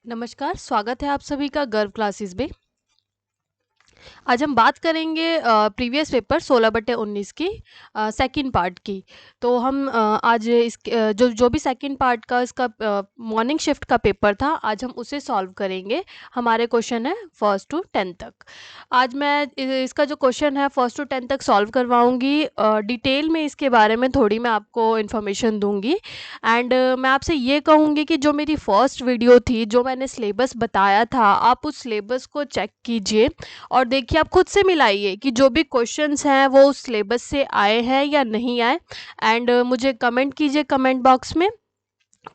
नमस्कार, स्वागत है आप सभी का गर्व क्लासेस में। आज हम बात करेंगे प्रीवियस पेपर 16/19 की सेकंड पार्ट की। तो हम आज जो जो भी सेकंड पार्ट का इसका मॉर्निंग शिफ्ट का पेपर था, आज हम उसे सॉल्व करेंगे। हमारे क्वेश्चन है फर्स्ट टू 10 तक। आज मैं इसका जो क्वेश्चन है फर्स्ट टू 10 तक सॉल्व करवाऊंगी। डिटेल में इसके बारे में थोड़ी मैं आपको इन्फॉर्मेशन दूंगी। एंड मैं आपसे ये कहूँगी कि जो मेरी फर्स्ट वीडियो थी, जो मैंने सिलेबस बताया था, आप उस सिलेबस को चेक कीजिए और देखिए, आप खुद से मिलाइए कि जो भी क्वेश्चंस हैं वो उस सिलेबस से आए हैं या नहीं आए। एंड मुझे कमेंट कीजिए कमेंट बॉक्स में।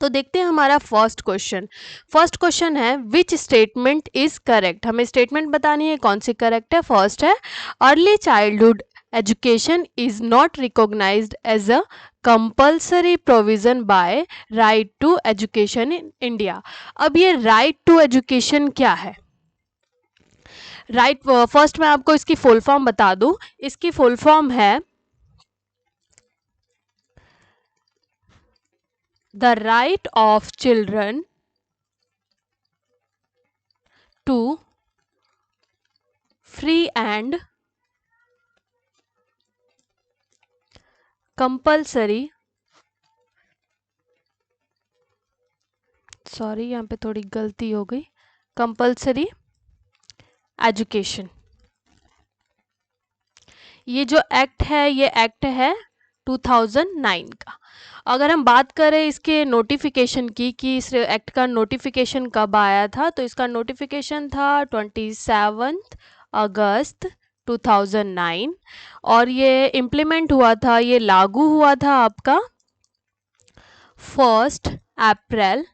तो देखते हैं हमारा फर्स्ट क्वेश्चन है विच स्टेटमेंट इज करेक्ट। हमें स्टेटमेंट बतानी है कौन सी करेक्ट है। फर्स्ट है early childhood education is not recognised as a compulsory provision by right to education in India. अब ये राइट टू एजुकेशन क्या है? फर्स्ट मैं आपको इसकी फुल फॉर्म बता दूं। इसकी फुल फॉर्म है the right of children to free and compulsory, sorry यहाँ पे थोड़ी गलती हो गई, कंपल्सरी एजुकेशन। ये जो एक्ट है ये एक्ट है 2009 का। अगर हम बात करें इसके नोटिफिकेशन की कि इस एक्ट का नोटिफिकेशन कब आया था, तो इसका नोटिफिकेशन था 27 अगस्त 2009 और ये इम्प्लीमेंट हुआ था, ये लागू हुआ था आपका 1 अप्रैल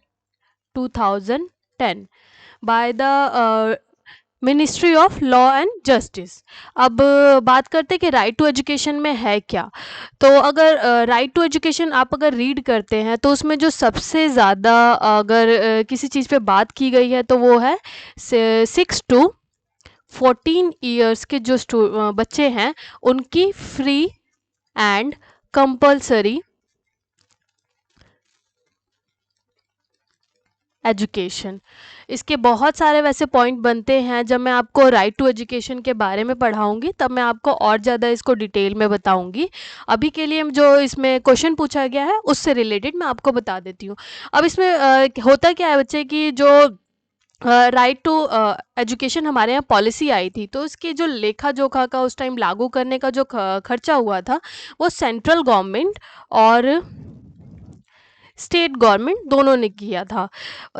2010 by the ministry of law and justice. अब बात करते हैं कि राइट टू एजुकेशन में है क्या। तो अगर राइट टू एजुकेशन आप अगर रीड करते हैं तो उसमें जो सबसे ज़्यादा अगर किसी चीज़ पे बात की गई है तो वो है 6 to 14 ईयर्स के जो बच्चे हैं उनकी फ्री एंड कंपल्सरी एजुकेशन। इसके बहुत सारे वैसे पॉइंट बनते हैं। जब मैं आपको राइट टू एजुकेशन के बारे में पढ़ाऊंगी तब मैं आपको और ज़्यादा इसको डिटेल में बताऊंगी। अभी के लिए जो इसमें क्वेश्चन पूछा गया है उससे रिलेटेड मैं आपको बता देती हूँ। अब इसमें होता क्या है बच्चे की जो राइट टू एजुकेशन हमारे यहाँ पॉलिसी आई थी, तो इसके जो लेखा जोखा का उस टाइम लागू करने का जो खर्चा हुआ था वो सेंट्रल गवर्नमेंट और स्टेट गवर्नमेंट दोनों ने किया था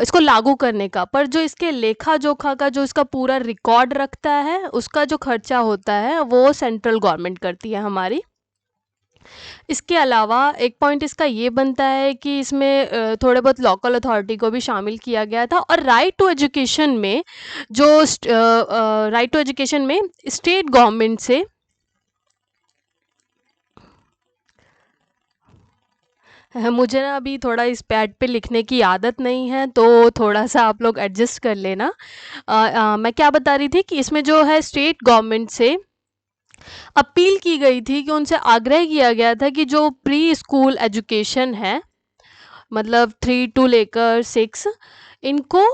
इसको लागू करने का। पर जो इसके लेखा जोखा का जो इसका पूरा रिकॉर्ड रखता है उसका जो खर्चा होता है वो सेंट्रल गवर्नमेंट करती है हमारी। इसके अलावा एक पॉइंट इसका ये बनता है कि इसमें थोड़े बहुत लोकल अथॉरिटी को भी शामिल किया गया था। और राइट टू एजुकेशन में जो राइट टू एजुकेशन में स्टेट गवर्नमेंट से मुझे ना अभी थोड़ा इस पैड पे लिखने की आदत नहीं है, तो थोड़ा सा आप लोग एडजस्ट कर लेना। मैं क्या बता रही थी कि इसमें जो है स्टेट गवर्नमेंट से अपील की गई थी कि उनसे आग्रह किया गया था कि जो प्री स्कूल एजुकेशन है, मतलब 3 टू लेकर 6, इनको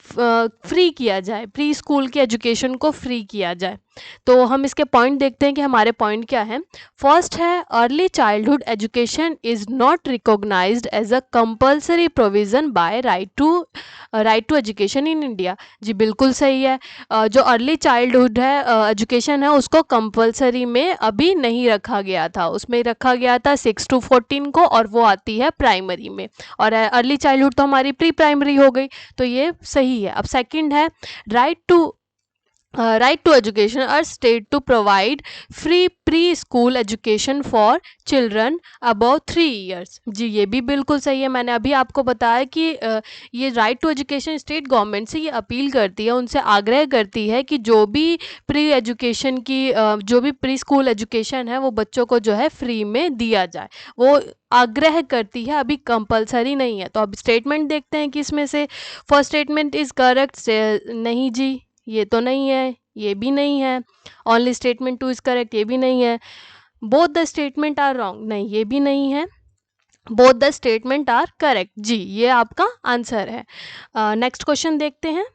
फ्री किया जाए, प्री स्कूल की एजुकेशन को फ्री किया जाए। तो हम इसके पॉइंट देखते हैं कि हमारे पॉइंट क्या है। फर्स्ट है early childhood education is not recognised as a compulsory provision by right to education in India. जी बिल्कुल सही है। जो अर्ली चाइल्डहुड है एजुकेशन है उसको कंपल्सरी में अभी नहीं रखा गया था, उसमें रखा गया था 6 to 14 को, और वो आती है प्राइमरी में। और अर्ली चाइल्डहुड तो हमारी प्री प्राइमरी हो गई, तो ये सही है। अब सेकंड है right to right to education are state to provide free pre-school education for children above 3 years। जी ये भी बिल्कुल सही है। मैंने अभी आपको बताया कि ये right to education state government से ये अपील करती है, उनसे आग्रह करती है कि जो भी प्री एजुकेशन की जो भी प्री स्कूल एजुकेशन है वो बच्चों को जो है फ्री में दिया जाए, वो आग्रह करती है, अभी कंपलसरी नहीं है। तो अब स्टेटमेंट देखते हैं कि इसमें से फर्स्ट स्टेटमेंट इज़ करेक्ट से नहीं जी, ये तो नहीं है, ये भी नहीं है। ओनली स्टेटमेंट 2 इज करेक्ट, ये भी नहीं है। Both the statement are wrong, नहीं ये भी नहीं है। Both the statement are correct. जी, ये आपका आंसर है। नेक्स्ट क्वेश्चन देखते हैं।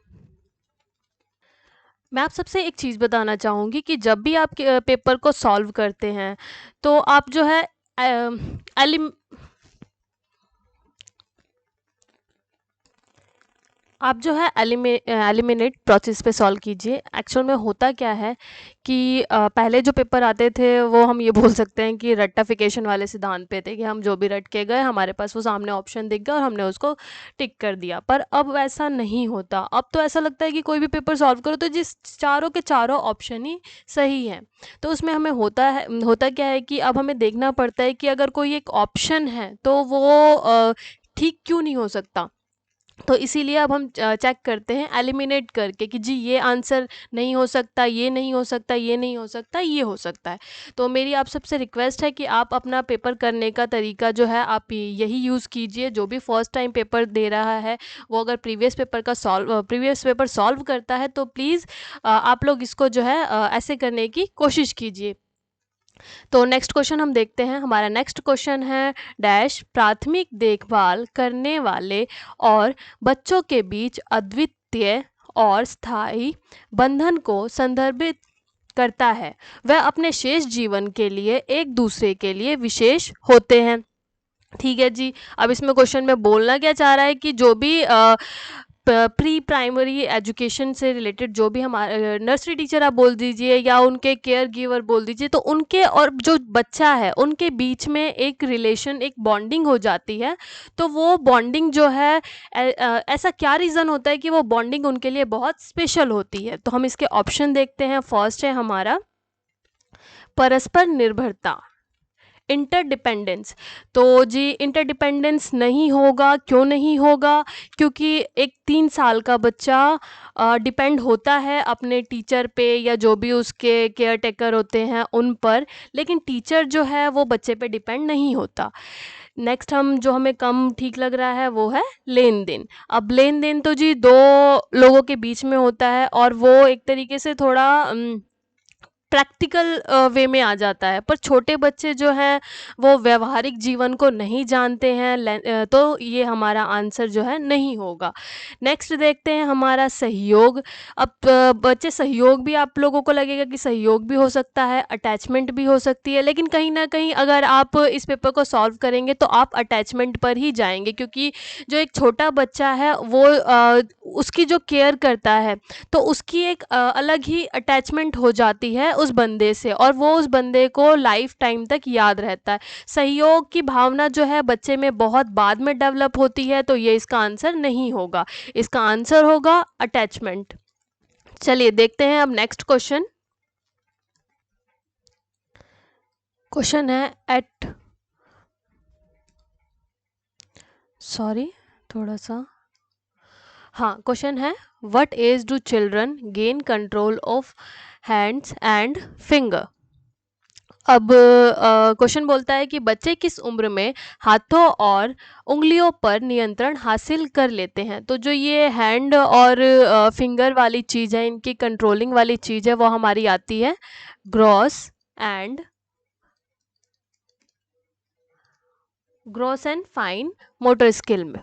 मैं आप सबसे एक चीज़ बताना चाहूँगी कि जब भी आप पेपर को सॉल्व करते हैं तो आप जो है एलिम आप जो है एलिमिनेट प्रोसेस पे सॉल्व कीजिए। एक्चुअल में होता क्या है कि पहले जो पेपर आते थे वो हम ये बोल सकते हैं कि रट्टाफिकेशन वाले सिद्धांत पे थे कि हम जो भी रट के गए हमारे पास वो सामने ऑप्शन दिख गया और हमने उसको टिक कर दिया। पर अब वैसा नहीं होता। अब तो ऐसा लगता है कि कोई भी पेपर सॉल्व करो तो जिस चारों के चारों ऑप्शन ही सही हैं। तो उसमें हमें होता क्या है कि अब हमें देखना पड़ता है कि अगर कोई एक ऑप्शन है तो वो ठीक क्यों नहीं हो सकता। तो इसीलिए अब हम चेक करते हैं एलिमिनेट करके कि जी ये आंसर नहीं हो सकता, ये नहीं हो सकता, ये नहीं हो सकता, ये हो सकता है। तो मेरी आप सबसे रिक्वेस्ट है कि आप अपना पेपर करने का तरीका जो है आप यही यूज़ कीजिए। जो भी फर्स्ट टाइम पेपर दे रहा है वो अगर प्रीवियस पेपर सॉल्व करता है तो प्लीज़ आप लोग इसको जो है ऐसे करने की कोशिश कीजिए। तो नेक्स्ट क्वेश्चन हम देखते हैं। हमारा नेक्स्ट क्वेश्चन है डैश प्राथमिक देखभाल करने वाले और बच्चों के बीच अद्वितीय और स्थायी बंधन को संदर्भित करता है। वह अपने शेष जीवन के लिए एक दूसरे के लिए विशेष होते हैं। ठीक है जी। अब इसमें क्वेश्चन में बोलना क्या चाह रहा है कि जो भी प्री प्राइमरी एजुकेशन से रिलेटेड जो भी हमारे नर्सरी टीचर आप बोल दीजिए या उनके केयर गिवर बोल दीजिए तो उनके और जो बच्चा है उनके बीच में एक रिलेशन एक बॉन्डिंग हो जाती है। तो वो बॉन्डिंग जो है ऐसा क्या रीज़न होता है कि वो बॉन्डिंग उनके लिए बहुत स्पेशल होती है। तो हम इसके ऑप्शन देखते हैं। फर्स्ट है हमारा परस्पर निर्भरता, इंटरडिपेंडेंस। तो जी इंटरडिपेंडेंस नहीं होगा। क्यों नहीं होगा? क्योंकि एक 3 साल का बच्चा डिपेंड होता है अपने टीचर पे या जो भी उसके केयर टेकर होते हैं उन पर, लेकिन टीचर जो है वो बच्चे पे डिपेंड नहीं होता। नेक्स्ट हम जो हमें कम ठीक लग रहा है वो है लेन देन। अब लेन देन तो जी दो लोगों के बीच में होता है और वो एक तरीके से थोड़ा प्रैक्टिकल वे में आ जाता है। पर छोटे बच्चे जो हैं वो व्यवहारिक जीवन को नहीं जानते हैं, तो ये हमारा आंसर जो है नहीं होगा। नेक्स्ट देखते हैं हमारा सहयोग। अब बच्चे सहयोग भी आप लोगों को लगेगा कि सहयोग भी हो सकता है, अटैचमेंट भी हो सकती है, लेकिन कहीं ना कहीं अगर आप इस पेपर को सॉल्व करेंगे तो आप अटैचमेंट पर ही जाएंगे। क्योंकि जो एक छोटा बच्चा है वो उसकी जो केयर करता है तो उसकी एक अलग ही अटैचमेंट हो जाती है उस बंदे से और वो उस बंदे को लाइफ टाइम तक याद रहता है। सहयोग की भावना जो है बच्चे में बहुत बाद में डेवलप होती है। तो ये इसका आंसर नहीं होगा। इसका आंसर होगा अटैचमेंट। चलिए देखते हैं अब नेक्स्ट क्वेश्चन। क्वेश्चन है एट सॉरी थोड़ा सा हाँ क्वेश्चन है what age do children gain control of hands and finger. अब क्वेश्चन बोलता है कि बच्चे किस उम्र में हाथों और उंगलियों पर नियंत्रण हासिल कर लेते हैं। तो जो ये हैंड और फिंगर वाली चीज़ है इनकी कंट्रोलिंग वाली चीज़ है वो हमारी आती है and gross and fine motor skill में।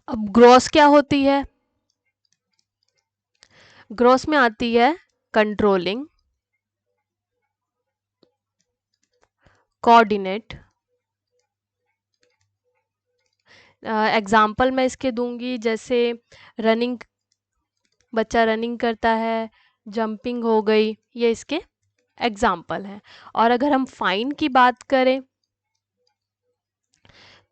अब ग्रॉस क्या होती है? ग्रॉस में आती है कंट्रोलिंग, कोऑर्डिनेट। एग्जाम्पल मैं इसके दूंगी जैसे रनिंग, बच्चा रनिंग करता है, जंपिंग हो गई, ये इसके एग्जाम्पल हैं। और अगर हम फाइन की बात करें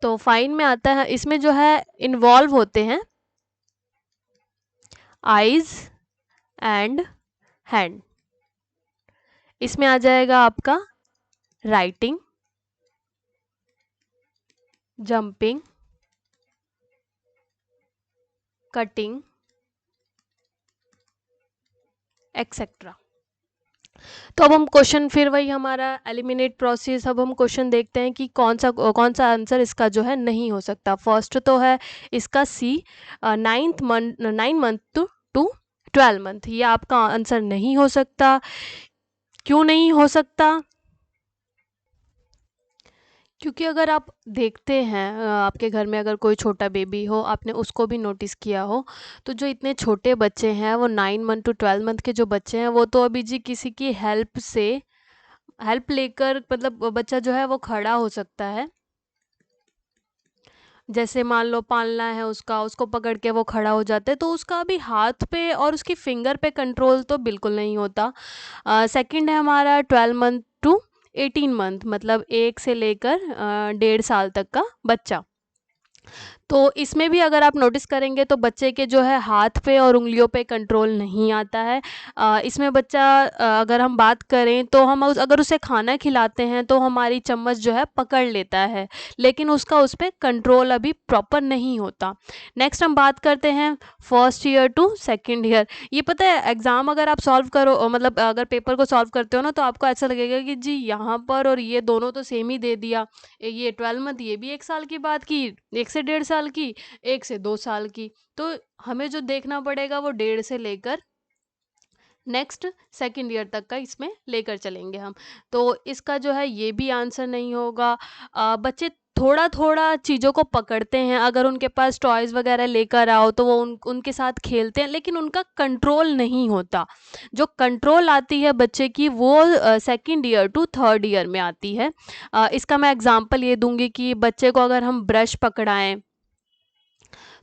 तो फाइन में आता है इसमें जो है इन्वॉल्व होते हैं आईज एंड हैंड। इसमें आ जाएगा आपका राइटिंग, जंपिंग, कटिंग एक्सेट्रा। तो अब हम क्वेश्चन फिर वही हमारा एलिमिनेट प्रोसेस। अब हम क्वेश्चन देखते हैं कि कौन सा आंसर इसका जो है नहीं हो सकता। फर्स्ट तो है इसका सी 9 मंथ टू 12 मंथ, ये आपका आंसर नहीं हो सकता। क्यों नहीं हो सकता? क्योंकि अगर आप देखते हैं आपके घर में अगर कोई छोटा बेबी हो, आपने उसको भी नोटिस किया हो, तो जो इतने छोटे बच्चे हैं, वो 9 मंथ टू 12 मंथ के जो बच्चे हैं, वो तो अभी जी किसी की हेल्प लेकर मतलब बच्चा जो है वो खड़ा हो सकता है। जैसे मान लो पालना है उसका, उसको पकड़ के वो खड़ा हो जाता है, तो उसका अभी हाथ पे और उसकी फिंगर पे कंट्रोल तो बिल्कुल नहीं होता। सेकंड है हमारा 12 मंथ टू 18 मंथ, मतलब 1 से लेकर 1.5 साल तक का बच्चा। तो इसमें भी अगर आप नोटिस करेंगे तो बच्चे के जो है हाथ पे और उंगलियों पे कंट्रोल नहीं आता है। इसमें बच्चा अगर हम बात करें तो हम अगर उसे खाना खिलाते हैं तो हमारी चम्मच जो है पकड़ लेता है, लेकिन उसका उस पर कंट्रोल अभी प्रॉपर नहीं होता। नेक्स्ट हम बात करते हैं first year to second year. ये पता है एग्ज़ाम अगर आप सॉल्व करो, मतलब अगर पेपर को सॉल्व करते हो ना, तो आपको ऐसा लगेगा कि जी यहाँ पर और ये दोनों तो सेम ही दे दिया। ये 12 मंथ, ये भी 1 साल की बात की, 1 से 1.5 साल की, 1 से 2 साल की। तो हमें जो देखना पड़ेगा वो 1.5 से लेकर नेक्स्ट सेकंड ईयर तक का इसमें लेकर चलेंगे हम। तो इसका जो है ये भी आंसर नहीं होगा। बच्चे थोड़ा थोड़ा चीज़ों को पकड़ते हैं, अगर उनके पास टॉयज़ वगैरह लेकर आओ तो वो उनके साथ खेलते हैं, लेकिन उनका कंट्रोल नहीं होता। जो कंट्रोल आती है बच्चे की वो second year to third year में आती है। इसका मैं एग्जांपल ये दूंगी कि बच्चे को अगर हम ब्रश पकड़ाएं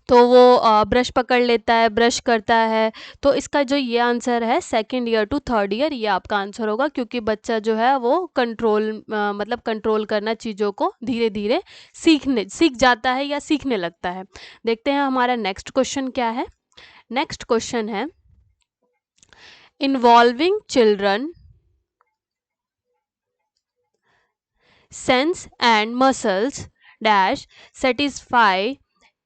तो वो ब्रश पकड़ लेता है, ब्रश करता है। तो इसका जो ये आंसर है second year to third year, ये आपका आंसर होगा, क्योंकि बच्चा जो है वो मतलब कंट्रोल करना चीज़ों को धीरे धीरे सीख जाता है या सीखने लगता है। देखते हैं हमारा नेक्स्ट क्वेश्चन क्या है। नेक्स्ट क्वेश्चन है, involving children sense and muscles dash satisfy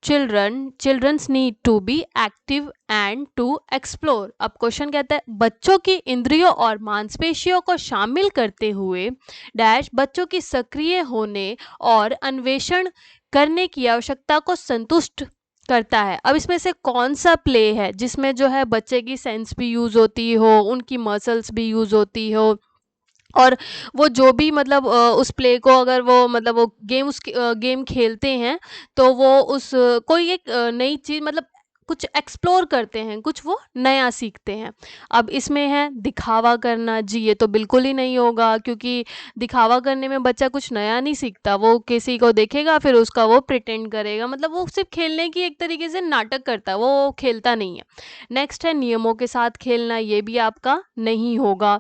children's need to be active and to explore। अब क्वेश्चन कहता है बच्चों की इंद्रियों और मांसपेशियों को शामिल करते हुए डैश बच्चों की सक्रिय होने और अन्वेषण करने की आवश्यकता को संतुष्ट करता है। अब इसमें से कौन सा प्ले है जिसमें जो है बच्चे की सेंस भी यूज़ होती हो, उनकी मसल्स भी यूज़ होती हो, और वो जो भी मतलब उस प्ले को अगर वो मतलब वो गेम खेलते हैं, तो वो कोई एक नई चीज़ मतलब कुछ एक्सप्लोर करते हैं, कुछ वो नया सीखते हैं। अब इसमें है दिखावा करना, जी ये तो बिल्कुल ही नहीं होगा, क्योंकि दिखावा करने में बच्चा कुछ नया नहीं सीखता। वो किसी को देखेगा फिर उसका वो प्रिटेंड करेगा, मतलब वो सिर्फ खेलने की एक तरीके से नाटक करता है, वो खेलता नहीं है। नेक्स्ट है नियमों के साथ खेलना, ये भी आपका नहीं होगा।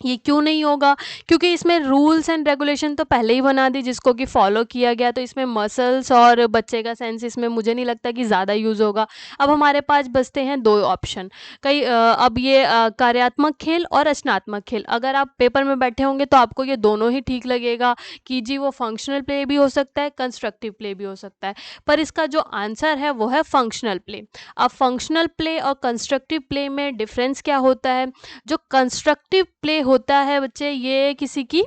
ये क्यों नहीं होगा? क्योंकि इसमें रूल्स एंड रेगुलेशन तो पहले ही बना दी जिसको कि फॉलो किया गया, तो इसमें मसल्स और बच्चे का सेंस इसमें मुझे नहीं लगता कि ज़्यादा यूज़ होगा। अब हमारे पास बचते हैं दो ऑप्शन। अब ये कार्यात्मक खेल और रचनात्मक खेल, अगर आप पेपर में बैठे होंगे तो आपको ये दोनों ही ठीक लगेगा कि जी वो फंक्शनल प्ले भी हो सकता है, कंस्ट्रक्टिव प्ले भी हो सकता है, पर इसका जो आंसर है वो है फंक्शनल प्ले। अब फंक्शनल प्ले और कंस्ट्रक्टिव प्ले में डिफरेंस क्या होता है? जो कंस्ट्रक्टिव प्ले होता है बच्चे, ये किसी की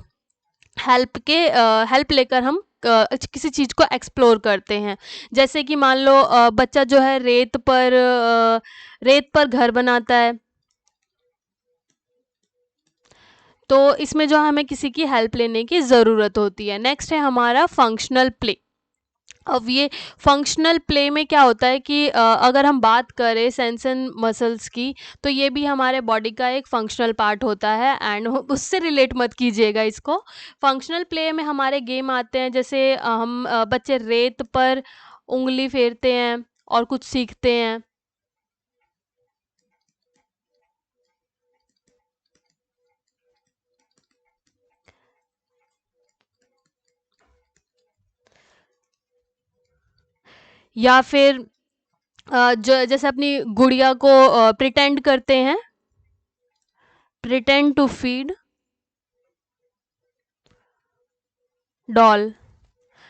हेल्प लेकर हम किसी चीज़ को एक्सप्लोर करते हैं। जैसे कि मान लो बच्चा जो है रेत पर घर बनाता है, तो इसमें जो हमें किसी की हेल्प लेने की ज़रूरत होती है। नेक्स्ट है हमारा फंक्शनल प्ले। अब ये फंक्शनल प्ले में क्या होता है कि अगर हम बात करें सेंस एंड मसल्स की, तो ये भी हमारे बॉडी का एक फंक्शनल पार्ट होता है, एंड उससे रिलेट मत कीजिएगा इसको। फंक्शनल प्ले में हमारे गेम आते हैं, जैसे बच्चे रेत पर उंगली फेरते हैं और कुछ सीखते हैं, या फिर जैसे अपनी गुड़िया को प्रिटेंड करते हैं, प्रिटेंड टू फीड डॉल,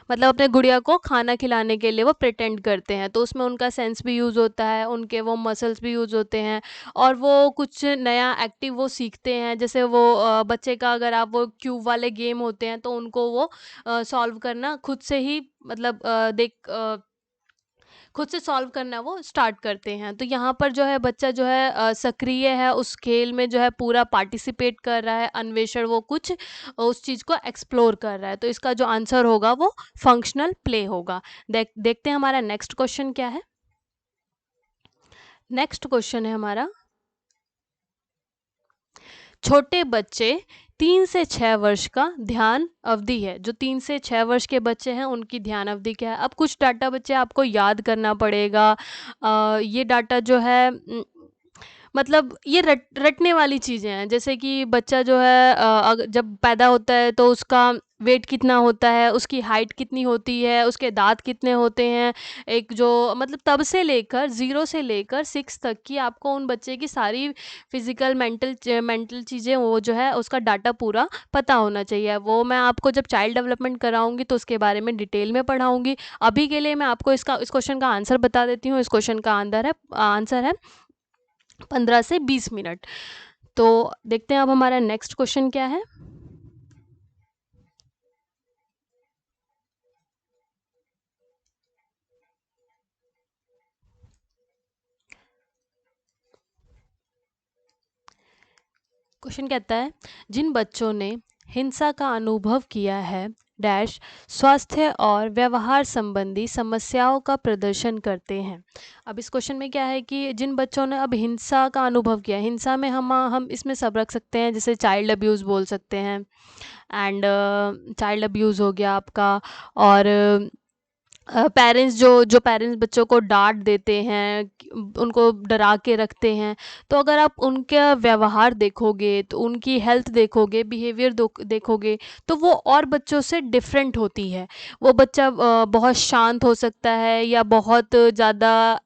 मतलब अपने गुड़िया को खाना खिलाने के लिए वो प्रिटेंड करते हैं, तो उसमें उनका सेंस भी यूज़ होता है, उनके वो मसल्स भी यूज़ होते हैं, और वो कुछ नया एक्टिव वो सीखते हैं। जैसे वो बच्चे का अगर आप वो क्यूब वाले गेम होते हैं तो उनको वो सॉल्व करना खुद से ही मतलब खुद से सॉल्व करना वो स्टार्ट करते हैं। तो यहाँ पर जो है बच्चा जो है सक्रिय है, उस खेल में जो है पूरा पार्टिसिपेट कर रहा है, अन्वेषण वो कुछ उस चीज़ को एक्सप्लोर कर रहा है। तो इसका जो आंसर होगा वो फंक्शनल प्ले होगा। देखते हैं हमारा नेक्स्ट क्वेश्चन क्या है। नेक्स्ट क्वेश्चन है हमारा, छोटे बच्चे 3 से 6 वर्ष का ध्यान अवधि है। जो 3 से 6 वर्ष के बच्चे हैं उनकी ध्यान अवधि क्या है। अब कुछ डाटा बच्चे आपको याद करना पड़ेगा। ये डाटा जो है मतलब ये रटने वाली चीज़ें हैं। जैसे कि बच्चा जो है जब पैदा होता है तो उसका वेट कितना होता है, उसकी हाइट कितनी होती है, उसके दाँत कितने होते हैं, एक जो मतलब तब से लेकर 0 से लेकर 6 तक की आपको उन बच्चे की सारी फिज़िकल मेंटल चीज़ें वो जो है उसका डाटा पूरा पता होना चाहिए। वो मैं आपको जब चाइल्ड डेवलपमेंट कराऊँगी तो उसके बारे में डिटेल में पढ़ाऊँगी। अभी के लिए मैं आपको इस क्वेश्चन का आंसर बता देती हूँ। इस क्वेश्चन का आंसर है 15 से 20 मिनट। तो देखते हैं अब हमारा नेक्स्ट क्वेश्चन क्या है। क्वेश्चन कहता है, जिन बच्चों ने हिंसा का अनुभव किया है डैश स्वास्थ्य और व्यवहार संबंधी समस्याओं का प्रदर्शन करते हैं। अब इस क्वेश्चन में क्या है कि जिन बच्चों ने अब हिंसा का अनुभव किया, हिंसा में हम इसमें सब रख सकते हैं, जैसे चाइल्ड अब्यूज़ बोल सकते हैं। एंड चाइल्ड अब्यूज़ हो गया आपका। और पेरेंट्स जो पेरेंट्स बच्चों को डांट देते हैं, उनको डरा के रखते हैं। तो अगर आप उनका व्यवहार देखोगे, तो उनकी हेल्थ देखोगे, बिहेवियर देखोगे, तो वो और बच्चों से डिफरेंट होती है। वो बच्चा बहुत शांत हो सकता है या बहुत ज़्यादा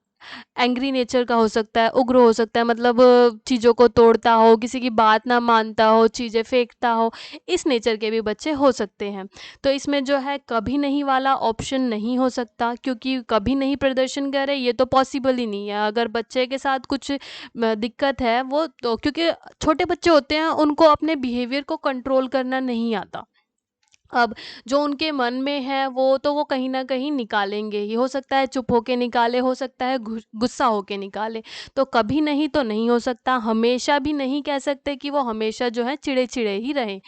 एंग्री नेचर का हो सकता है, उग्र हो सकता है, मतलब चीज़ों को तोड़ता हो, किसी की बात ना मानता हो, चीज़ें फेंकता हो। इस नेचर के भी बच्चे हो सकते हैं। तो इसमें जो है कभी नहीं वाला ऑप्शन नहीं हो सकता, क्योंकि कभी नहीं प्रदर्शन करे ये तो पॉसिबल ही नहीं है। अगर बच्चे के साथ कुछ दिक्कत है वो तो, क्योंकि छोटे बच्चे होते हैं उनको अपने बिहेवियर को कंट्रोल करना नहीं आता। अब जो उनके मन में है वो तो वो कहीं न कहीं निकालेंगे ही। हो सकता है चुप होके निकाले, हो सकता है गुस्सा होके निकाले। तो कभी नहीं तो नहीं हो सकता, हमेशा भी नहीं कह सकते कि वो हमेशा जो है चिड़े-चिड़े ही रहें।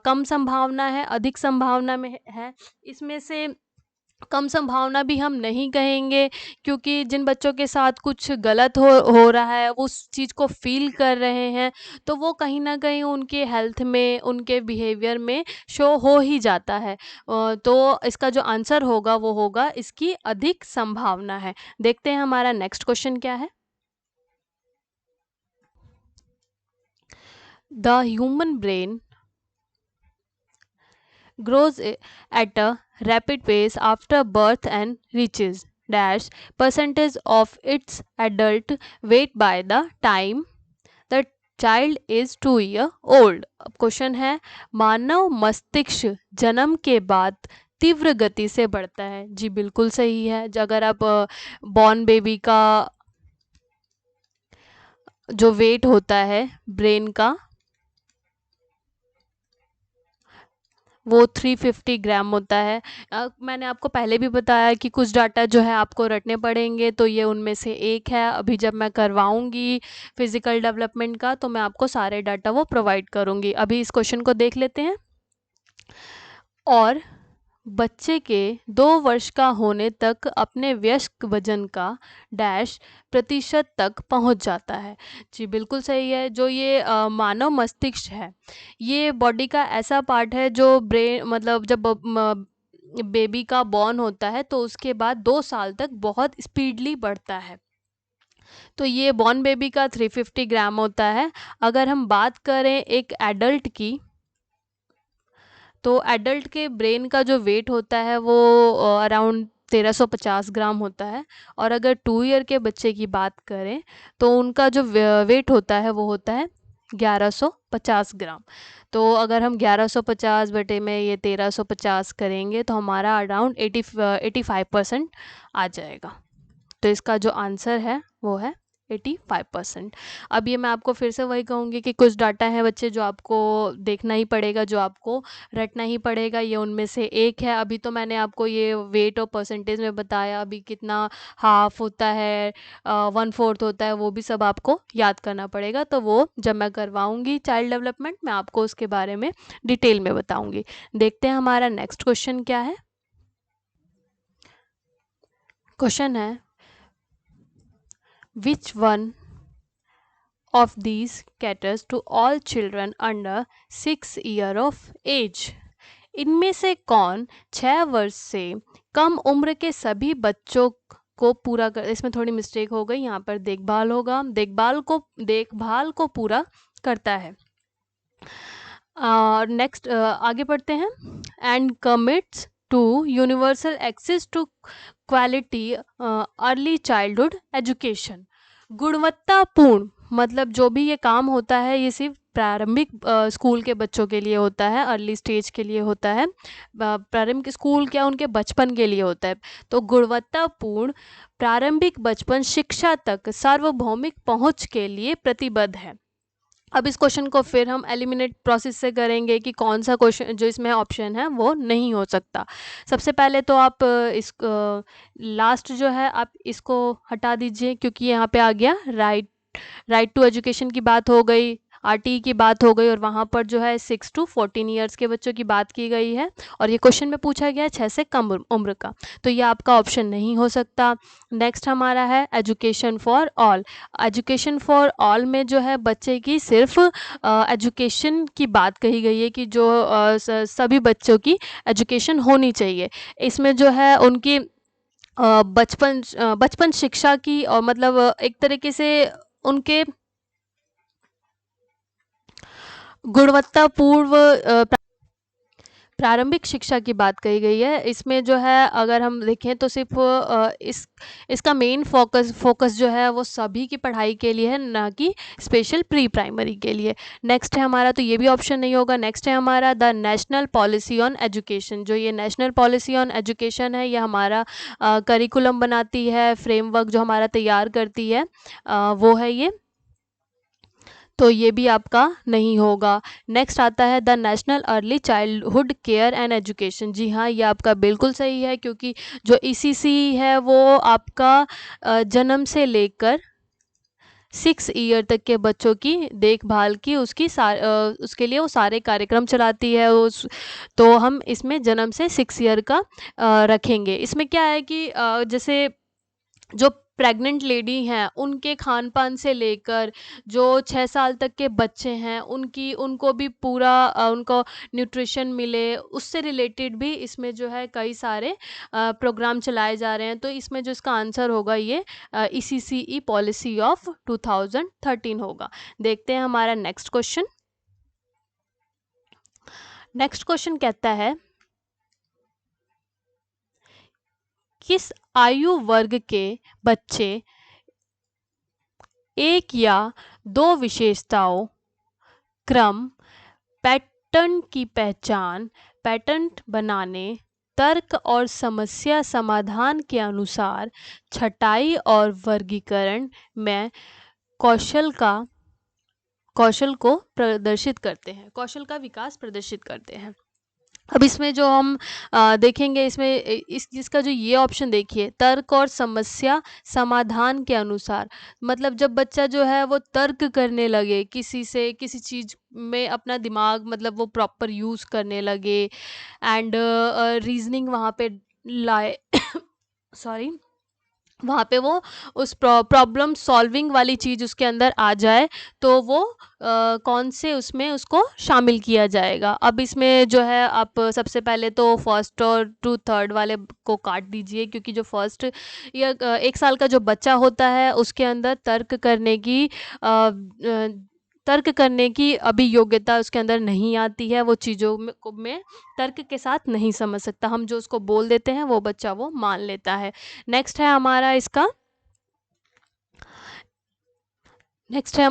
कम संभावना है, अधिक संभावना में है। इसमें से कम संभावना भी हम नहीं कहेंगे, क्योंकि जिन बच्चों के साथ कुछ गलत हो रहा है, वो उस चीज़ को फ़ील कर रहे हैं, तो वो कहीं न कहीं उनके हेल्थ में, उनके बिहेवियर में शो हो ही जाता है। तो इसका जो आंसर होगा वो होगा इसकी अधिक संभावना है। देखते हैं हमारा नेक्स्ट क्वेश्चन क्या है। The human brain grows at a rapid pace after birth and reaches dash percentage of its adult weight by the time the child is 2 year old। अब क्वेश्चन है, मानव मस्तिष्क जन्म के बाद तीव्र गति से बढ़ता है। जी बिल्कुल सही है। अगर आप बॉर्न बेबी का जो वेट होता है ब्रेन का वो 350 ग्राम होता है। मैंने आपको पहले भी बताया कि कुछ डाटा जो है आपको रटने पड़ेंगे, तो ये उनमें से एक है। अभी जब मैं करवाऊँगी फिज़िकल डेवलपमेंट का तो मैं आपको सारे डाटा वो प्रोवाइड करूँगी। अभी इस क्वेश्चन को देख लेते हैं। और बच्चे के 2 वर्ष का होने तक अपने वयस्क वजन का डैश प्रतिशत तक पहुंच जाता है। जी बिल्कुल सही है। जो ये मानव मस्तिष्क है, ये बॉडी का ऐसा पार्ट है जो ब्रेन मतलब जब बेबी का बॉर्न होता है तो उसके बाद 2 साल तक बहुत स्पीडली बढ़ता है। तो ये बॉर्न बेबी का 350 ग्राम होता है। अगर हम बात करें एक एडल्ट की, तो एडल्ट के ब्रेन का जो वेट होता है वो अराउंड 1350 ग्राम होता है। और अगर 2 ईयर के बच्चे की बात करें तो उनका जो वेट होता है वो होता है 1150 ग्राम। तो अगर हम 1150 बटे में ये 1350 करेंगे तो हमारा अराउंड 85% आ जाएगा। तो इसका जो आंसर है वो है 85%। अब ये मैं आपको फिर से वही कहूँगी कि कुछ डाटा है बच्चे जो आपको देखना ही पड़ेगा, जो आपको रटना ही पड़ेगा, ये उनमें से एक है। अभी तो मैंने आपको ये वेट और परसेंटेज में बताया, अभी कितना हाफ होता है, 1/4 होता है, वो भी सब आपको याद करना पड़ेगा। तो वो जब मैं करवाऊँगी चाइल्ड डेवलपमेंट, मैं आपको उसके बारे में डिटेल में बताऊँगी। देखते हैं हमारा नेक्स्ट क्वेश्चन क्या है। क्वेश्चन है, which one of these caters to all children under 6 year of age। इनमें से कौन 6 वर्ष से कम उम्र के सभी बच्चों को पूरा कर, इसमें थोड़ी मिस्टेक हो गई, यहाँ पर देखभाल होगा, देखभाल को पूरा करता है। नेक्स्ट आगे बढ़ते हैं। And commits to universal access to quality early childhood education. गुणवत्तापूर्ण, मतलब जो भी ये काम होता है ये सिर्फ प्रारंभिक स्कूल के बच्चों के लिए होता है, अर्ली स्टेज के लिए होता है। प्रारंभिक स्कूल क्या, उनके बचपन के लिए होता है। तो गुणवत्तापूर्ण प्रारंभिक बचपन शिक्षा तक सार्वभौमिक पहुंच के लिए प्रतिबद्ध है। अब इस क्वेश्चन को फिर हम एलिमिनेट प्रोसेस से करेंगे कि कौन सा क्वेश्चन जो इसमें ऑप्शन है वो नहीं हो सकता। सबसे पहले तो आप इस लास्ट जो है आप इसको हटा दीजिए, क्योंकि यहाँ पे आ गया राइट टू एजुकेशन की बात हो गई, आरटीई की बात हो गई, और वहाँ पर जो है 6 to 14 ईयर्स के बच्चों की बात की गई है, और ये क्वेश्चन में पूछा गया है 6 से कम उम्र का, तो ये आपका ऑप्शन नहीं हो सकता। नेक्स्ट हमारा है education for all. Education for all में जो है बच्चे की सिर्फ एजुकेशन की बात कही गई है कि जो सभी बच्चों की एजुकेशन होनी चाहिए। इसमें जो है उनकी बचपन शिक्षा की, और मतलब एक तरीके से उनके गुणवत्तापूर्व प्रारंभिक शिक्षा की बात कही गई है। इसमें जो है अगर हम देखें तो सिर्फ इसका मेन फोकस जो है वो सभी की पढ़ाई के लिए है, ना कि स्पेशल प्री प्राइमरी के लिए। नेक्स्ट है हमारा, तो ये भी ऑप्शन नहीं होगा। नेक्स्ट है हमारा the national policy on education. जो ये नेशनल पॉलिसी ऑन एजुकेशन है, ये हमारा करिकुलम बनाती है, फ्रेमवर्क जो हमारा तैयार करती है, वो है ये, तो ये भी आपका नहीं होगा। नेक्स्ट आता है the national early childhood care and education. जी हाँ, ये आपका बिल्कुल सही है, क्योंकि जो ईसीसी है वो आपका जन्म से लेकर 6 ईयर तक के बच्चों की देखभाल की उसके लिए वो सारे कार्यक्रम चलाती है। तो हम इसमें जन्म से 6 ईयर का रखेंगे। इसमें क्या है कि जैसे जो प्रेग्नेंट लेडी हैं उनके खान पान से लेकर जो 6 साल तक के बच्चे हैं उनको भी पूरा उनको न्यूट्रिशन मिले, उससे रिलेटेड भी इसमें जो है कई सारे प्रोग्राम चलाए जा रहे हैं। तो इसमें जो इसका आंसर होगा ये ईसीसीई पॉलिसी ऑफ 2013 होगा। देखते हैं हमारा नेक्स्ट क्वेश्चन। नेक्स्ट क्वेश्चन कहता है, किस आयु वर्ग के बच्चे एक या दो विशेषताओं, क्रम, पैटर्न की पहचान, पैटर्न बनाने, तर्क और समस्या समाधान के अनुसार छटाई और वर्गीकरण में कौशल को प्रदर्शित करते हैं, कौशल का विकास प्रदर्शित करते हैं। अब इसमें जो हम देखेंगे, इसमें इसका जो ये ऑप्शन देखिए, तर्क और समस्या समाधान के अनुसार, मतलब जब बच्चा जो है वो तर्क करने लगे, किसी चीज़ में अपना दिमाग मतलब वो प्रॉपर यूज़ करने लगे, एंड रीजनिंग वहाँ पे लाए सॉरी, वहाँ पे वो उस प्रॉब्लम सॉल्विंग वाली चीज़ उसके अंदर आ जाए, तो वो कौन से उसमें उसको शामिल किया जाएगा। अब इसमें जो है आप सबसे पहले तो फर्स्ट और टू थर्ड वाले को काट दीजिए, क्योंकि जो फर्स्ट या 1 साल का जो बच्चा होता है उसके अंदर तर्क करने की अभी योग्यता उसके अंदर नहीं आती है, वो चीज़ों में तर्क के साथ नहीं समझ सकता, हम जो उसको बोल देते हैं वो बच्चा वो मान लेता है। नेक्स्ट है हमारा इसका, नेक्स्ट है,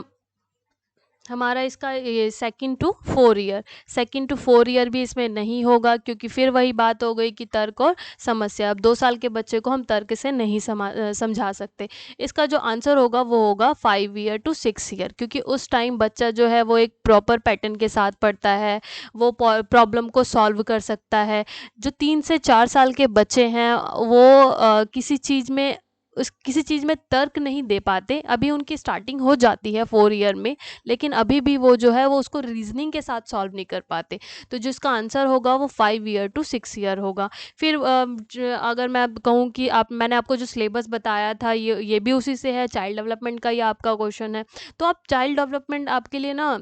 हमारा इसका ये second to 4 year, second to 4 year भी इसमें नहीं होगा, क्योंकि फिर वही बात हो गई कि तर्क और समस्या। अब 2 साल के बच्चे को हम तर्क से नहीं समझा सकते। इसका जो आंसर होगा वो होगा 5 ईयर टू 6 ईयर, क्योंकि उस टाइम बच्चा जो है वो एक प्रॉपर पैटर्न के साथ पढ़ता है, वो प्रॉब्लम को सॉल्व कर सकता है। जो 3 से 4 साल के बच्चे हैं वो किसी चीज़ में तर्क नहीं दे पाते। अभी उनकी स्टार्टिंग हो जाती है 4 ईयर में, लेकिन अभी भी वो जो है वो उसको रीजनिंग के साथ सॉल्व नहीं कर पाते। तो जो इसका आंसर होगा वो 5 ईयर टू 6 ईयर होगा। फिर अगर मैं अब कहूँ कि आप मैंने आपको जो सिलेबस बताया था ये भी उसी से है, चाइल्ड डेवलपमेंट का ये आपका क्वेश्चन है। तो आप चाइल्ड डेवलपमेंट आपके लिए ना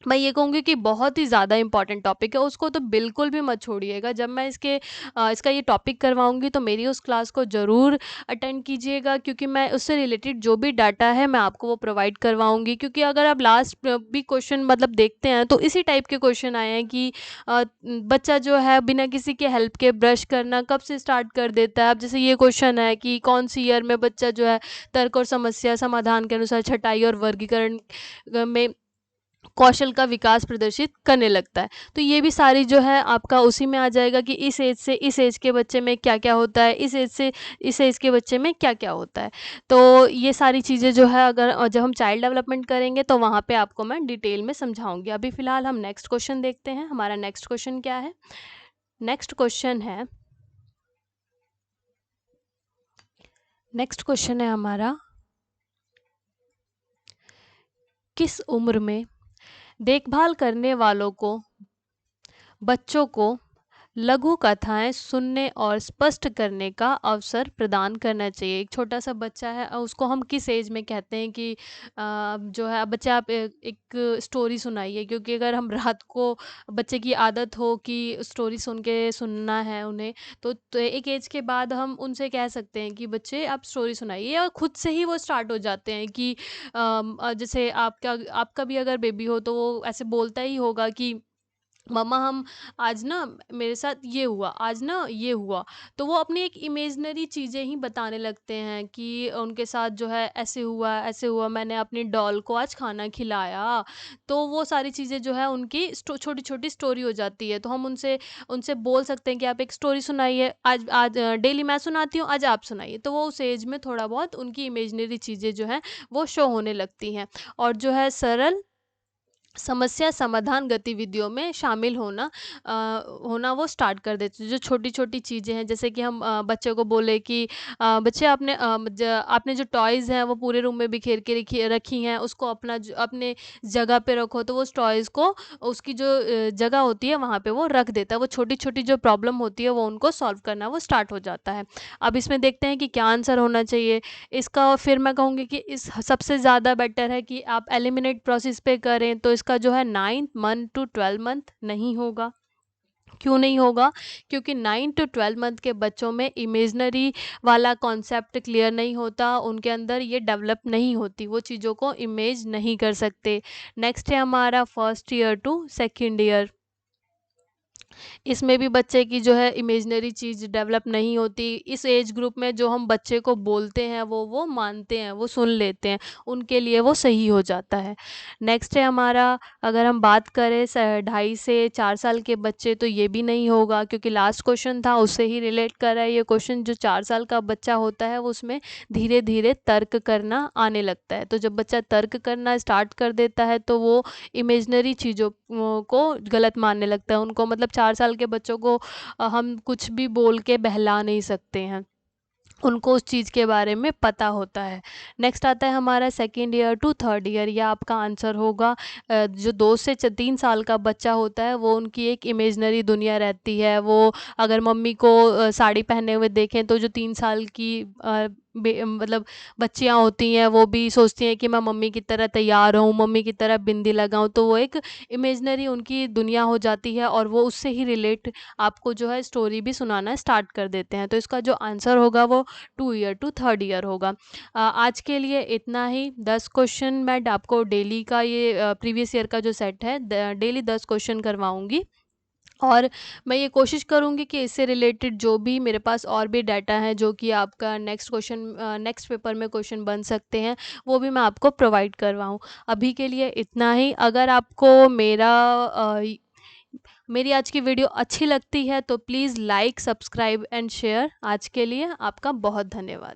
मैं ये कहूँगी कि बहुत ही ज़्यादा इम्पॉर्टेंट टॉपिक है, उसको तो बिल्कुल भी मत छोड़िएगा। जब मैं इसका ये टॉपिक करवाऊँगी तो मेरी उस क्लास को ज़रूर अटेंड कीजिएगा, क्योंकि मैं उससे रिलेटेड जो भी डाटा है मैं आपको वो प्रोवाइड करवाऊँगी। क्योंकि अगर आप लास्ट भी क्वेश्चन मतलब देखते हैं तो इसी टाइप के क्वेश्चन आए हैं कि बच्चा जो है बिना किसी के हेल्प के ब्रश करना कब से स्टार्ट कर देता है। अब जैसे ये क्वेश्चन है कि कौन सी ईयर में बच्चा जो है तर्क और समस्या समाधान के अनुसार छँटाई और वर्गीकरण में कौशल का विकास प्रदर्शित करने लगता है। तो ये भी सारी जो है आपका उसी में आ जाएगा कि इस एज से इस एज के बच्चे में क्या-क्या होता है, इस एज से इस एज के बच्चे में क्या-क्या होता है। तो ये सारी चीज़ें जो है अगर जब हम चाइल्ड डेवलपमेंट करेंगे तो वहाँ पे आपको मैं डिटेल में समझाऊँगी। अभी फ़िलहाल हम नेक्स्ट क्वेश्चन देखते हैं। हमारा नेक्स्ट क्वेश्चन क्या है? नेक्स्ट क्वेश्चन है हमारा, किस उम्र में देखभाल करने वालों को बच्चों को लघु कथाएँ सुनने और स्पष्ट करने का अवसर प्रदान करना चाहिए? एक छोटा-सा बच्चा है उसको हम किस एज में कहते हैं कि जो है बच्चे आप एक स्टोरी सुनाइए, क्योंकि अगर हम रात को बच्चे की आदत हो कि स्टोरी सुन के सुनना है उन्हें, तो एक एज के बाद हम उनसे कह सकते हैं कि बच्चे आप स्टोरी सुनाइए, और खुद से ही वो स्टार्ट हो जाते हैं कि जैसे आपका भी अगर बेबी हो तो वो ऐसे बोलता ही होगा कि मम्मा हम आज ना मेरे साथ ये हुआ, आज ना ये हुआ। तो वो अपनी एक इमेजिनरी चीज़ें ही बताने लगते हैं कि उनके साथ जो है ऐसे हुआ, मैंने अपनी डॉल को आज खाना खिलाया। तो वो सारी चीज़ें जो है उनकी छोटी-छोटी स्टोरी हो जाती है। तो हम उनसे उनसे बोल सकते हैं कि आप एक स्टोरी सुनाइए, आज आज डेली मैं सुनाती हूँ, आज आप सुनाइए। तो वो उस एज में थोड़ा बहुत उनकी इमेजिनरी चीज़ें जो हैं वो शो होने लगती हैं, और जो है सरल समस्या समाधान गतिविधियों में शामिल होना वो स्टार्ट कर देते हैं। जो छोटी-छोटी चीज़ें हैं, जैसे कि हम बच्चे को बोले कि बच्चे आपने जो टॉयज़ हैं वो पूरे रूम में बिखेर के रखी हैं, उसको अपने जगह पे रखो। तो वो उस टॉयज़ को उसकी जो जगह होती है वहाँ पे वो रख देता है। वो छोटी-छोटी जो प्रॉब्लम होती है वो उनको सॉल्व करना वो स्टार्ट हो जाता है। अब इसमें देखते हैं कि क्या आंसर होना चाहिए। इसका फिर मैं कहूँगी कि इस सबसे ज़्यादा बेटर है कि आप एलिमिनेट प्रोसेस पे करें, तो इसका जो है 9th मंथ टू 12 मंथ नहीं होगा। क्यों नहीं होगा? क्योंकि 9 टू 12 मंथ के बच्चों में इमेजिनरी वाला कॉन्सेप्ट क्लियर नहीं होता, उनके अंदर ये डेवलप नहीं होती, वो चीज़ों को इमेज नहीं कर सकते। नेक्स्ट है हमारा first year to second year. इसमें भी बच्चे की जो है इमेजिनरी चीज़ डेवलप नहीं होती। इस एज ग्रुप में जो हम बच्चे को बोलते हैं वो मानते हैं, वो सुन लेते हैं, उनके लिए वो सही हो जाता है। नेक्स्ट है हमारा, अगर हम बात करें 2.5 से 4 साल के बच्चे, तो ये भी नहीं होगा, क्योंकि लास्ट क्वेश्चन था उससे ही रिलेट कर रहा है ये क्वेश्चन। जो 4 साल का बच्चा होता है वो उसमें धीरे-धीरे तर्क करना आने लगता है। तो जब बच्चा तर्क करना स्टार्ट कर देता है तो वो इमेजिनरी चीज़ों को गलत मानने लगता है। उनको मतलब 4 साल के बच्चों को हम कुछ भी बोल के बहला नहीं सकते हैं। उनको उस चीज़ के बारे में पता होता है। नेक्स्ट आता है हमारा second year to third year, या आपका आंसर होगा जो 2 से 3 साल का बच्चा होता है वो उनकी एक इमेजिनरी दुनिया रहती है। वो अगर मम्मी को साड़ी पहने हुए देखें तो जो 3 साल की मतलब बच्चियाँ होती हैं वो भी सोचती हैं कि मैं मम्मी की तरह तैयार हूँ, मम्मी की तरह बिंदी लगाऊँ। तो वो एक इमेजिनरी उनकी दुनिया हो जाती है, और वो उससे ही रिलेट आपको जो है स्टोरी भी सुनाना स्टार्ट कर देते हैं। तो इसका जो आंसर होगा वो 2 ईयर टू थर्ड ईयर होगा। आज के लिए इतना ही। 10 क्वेश्चन मैं आपको डेली का ये प्रीवियस ईयर का जो सेट है डेली 10 क्वेश्चन करवाऊँगी। और मैं ये कोशिश करूँगी कि इससे रिलेटेड जो भी मेरे पास और भी डाटा है जो कि आपका नेक्स्ट पेपर में क्वेश्चन बन सकते हैं, वो भी मैं आपको प्रोवाइड करवाऊँ। अभी के लिए इतना ही। अगर आपको मेरी आज की वीडियो अच्छी लगती है तो please like, subscribe and share. आज के लिए आपका बहुत धन्यवाद।